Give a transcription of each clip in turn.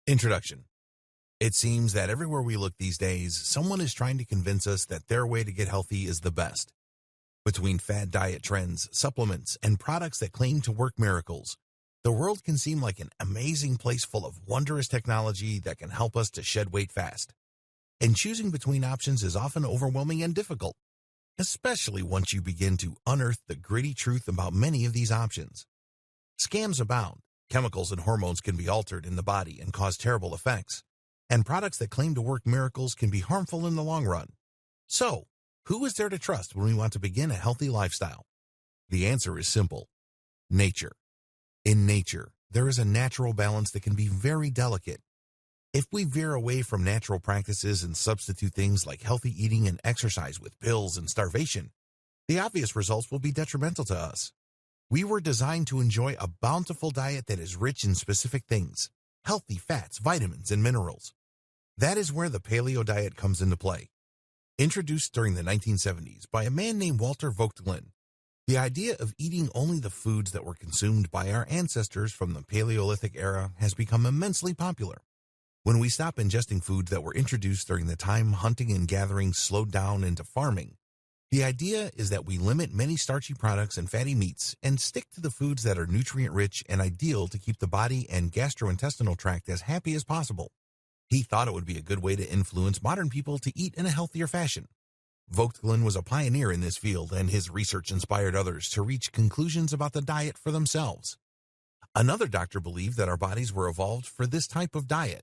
Introduction. It seems that everywhere we look these days, someone is trying to convince us that their way to get healthy is the best. Between fad diet trends, supplements, and products that claim to work miracles, the world can seem like an amazing place full of wondrous technology that can help us to shed weight fast. And choosing between options is often overwhelming and difficult, especially once you begin to unearth the gritty truth about many of these options. Scams abound. Chemicals and hormones can be altered in the body and cause terrible effects, and products that claim to work miracles can be harmful in the long run. So, who is there to trust when we want to begin a healthy lifestyle? The answer is simple: nature. In nature, there is a natural balance that can be very delicate. If we veer away from natural practices and substitute things like healthy eating and exercise with pills and starvation, the obvious results will be detrimental to us. We were designed to enjoy a bountiful diet that is rich in specific things: healthy fats, vitamins, and minerals. That is where the Paleo Diet comes into play. Introduced during the 1970s by a man named Walter Voigtland, the idea of eating only the foods that were consumed by our ancestors from the Paleolithic era has become immensely popular. When we stop ingesting foods that were introduced during the time hunting and gathering slowed down into farming, the idea is that we limit many starchy products and fatty meats and stick to the foods that are nutrient-rich and ideal to keep the body and gastrointestinal tract as happy as possible. He thought it would be a good way to influence modern people to eat in a healthier fashion. Voigtland was a pioneer in this field, and his research inspired others to reach conclusions about the diet for themselves. Another doctor believed that our bodies were evolved for this type of diet.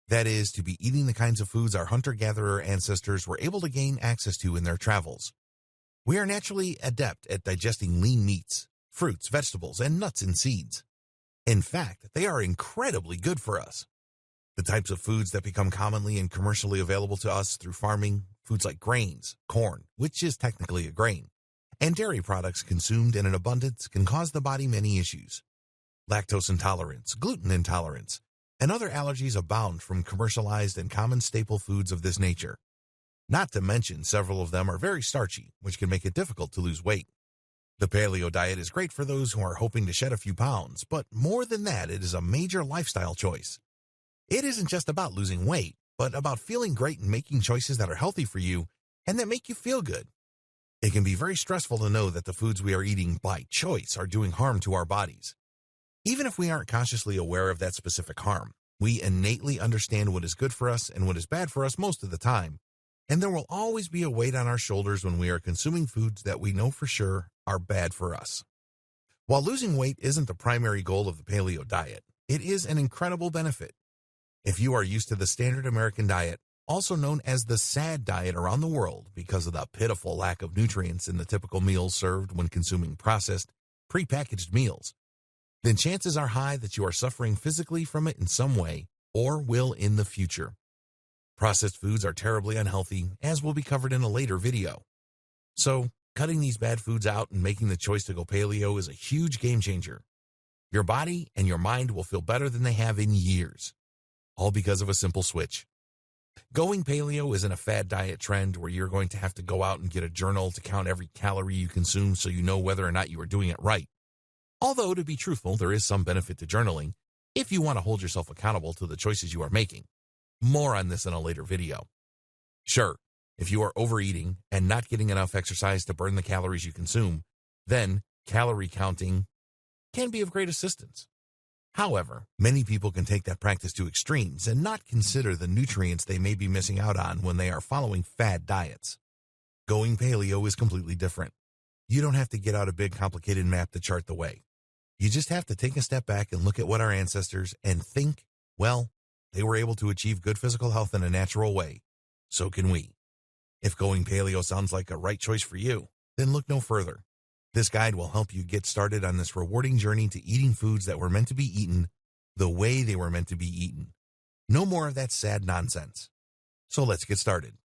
That is, to be eating the kinds of foods our hunter-gatherer ancestors were able to gain access to in their travels. We are naturally adept at digesting lean meats, fruits, vegetables, and nuts and seeds. In fact, they are incredibly good for us. The types of foods that become commonly and commercially available to us through farming, foods like grains, corn, which is technically a grain, and dairy products consumed in an abundance can cause the body many issues. Lactose intolerance, gluten intolerance, and other allergies abound from commercialized and common staple foods of this nature. Not to mention, several of them are very starchy, which can make it difficult to lose weight. The Paleo Diet is great for those who are hoping to shed a few pounds, but more than that, it is a major lifestyle choice. It isn't just about losing weight, but about feeling great and making choices that are healthy for you and that make you feel good. It can be very stressful to know that the foods we are eating by choice are doing harm to our bodies. Even if we aren't consciously aware of that specific harm, we innately understand what is good for us and what is bad for us most of the time, and there will always be a weight on our shoulders when we are consuming foods that we know for sure are bad for us. While losing weight isn't the primary goal of the Paleo Diet, it is an incredible benefit. If you are used to the standard American diet, also known as the SAD diet around the world because of the pitiful lack of nutrients in the typical meals served when consuming processed, prepackaged meals, then chances are high that you are suffering physically from it in some way or will in the future. Processed foods are terribly unhealthy, as will be covered in a later video. So, cutting these bad foods out and making the choice to go paleo is a huge game changer. Your body and your mind will feel better than they have in years, all because of a simple switch. Going paleo isn't a fad diet trend where you're going to have to go out and get a journal to count every calorie you consume so you know whether or not you are doing it right. Although, to be truthful, there is some benefit to journaling if you want to hold yourself accountable to the choices you are making. More on this in a later video. Sure, if you are overeating and not getting enough exercise to burn the calories you consume, then calorie counting can be of great assistance. However, many people can take that practice to extremes and not consider the nutrients they may be missing out on when they are following fad diets. Going paleo is completely different. You don't have to get out a big complicated map to chart the way. You just have to take a step back and look at what our ancestors and think, well, they were able to achieve good physical health in a natural way. So can we. If going paleo sounds like a right choice for you, then look no further. This guide will help you get started on this rewarding journey to eating foods that were meant to be eaten the way they were meant to be eaten. No more of that sad nonsense. So let's get started.